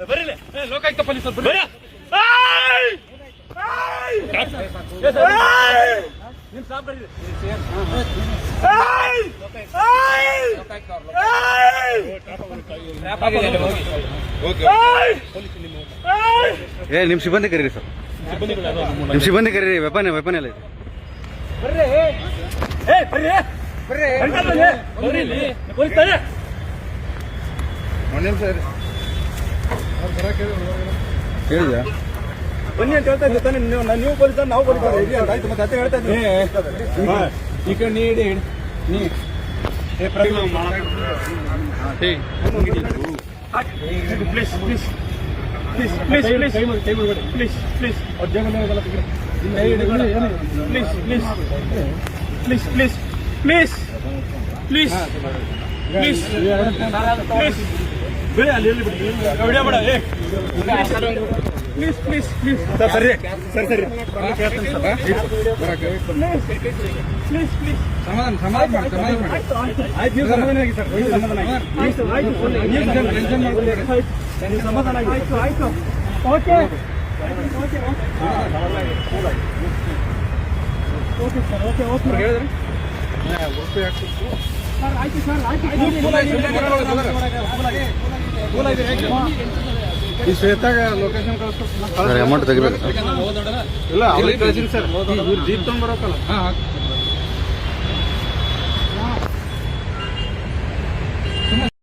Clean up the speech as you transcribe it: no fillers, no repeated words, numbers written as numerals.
ಬರ್ರಿ ಲೋಕಾಯುಕ್ತ ಪೊಲೀಸ್ ಬರ್ರಿ. ನಿಮ್ ಸಾಬ್ ಬರ್ರಿ. ನಿಮ್ ಸಿಬ್ಬಂದಿ ಕರೀರಿ ಸರ್, ನಿಮ್ ಸಿಬ್ಬಂದಿ ಕರೀರಿ. ವೆಪನ್ ಎಲ್ಲ ಇದೆ. ಹೇಳಿದ ಬನ್ನಿ ಅಂತ ಹೇಳ್ತಾ ಇದ್ದೆ ತಾನೆ ನೀವು ಪೊಲೀಸ್ ನಾವು ಪೊಲೀಸ್ ಆಯ್ತು ಮತ್ತೆ ಅದೇ ಹೇಳ್ತಾ ಇದ್ದೀನಿ. ಈ ಕಡೆ ನೀಡಿ ನೀ please please please please please please please please please please please please please ಬಿಡಿ ಅಲ್ಲಿ ವಿಡಿಯೋ ಮಾಡ. ಪ್ಲೀಸ್ ಪ್ಲೀಸ್ ಪ್ಲೀಸ್ ಸರ್ ಸರಿ ಸರಿ ಸರಿ ಪ್ಲೀಸ್ ಪ್ಲೀಸ್ ಸಮಾಧಾನ ಆಯ್ತು. ನೀವು ಸಮಾಧಾನ ಆಗಿ ಸರ್, ಸಮಾಧಾನ ಆಗಿ ಸಮಾಧಾನ ಆಗಿ ಆಯ್ತು ಆಯ್ತು. Okay okay okay sir okay okay ಹೇಳಿದ್ರೆ ಸರ್ ಆಯ್ತು ಸರ್ ಆಯ್ತು. ಈ ಶ್ವೇತಾಗ ಲೊಕೇಶನ್ ಕಳಿಸ್ತಾರೆ. ಅಮೌಂಟ್ ತೆಗಿಬೇಕು ಇಲ್ಲ ಅವ್ರಿಗೆ ಕಳಿಸಿನಿ ಸರ್. ಇವ್ರು ಜೀಪ್ ತೊಗೊಂಡ್ಬರೋಕಲ್ಲ.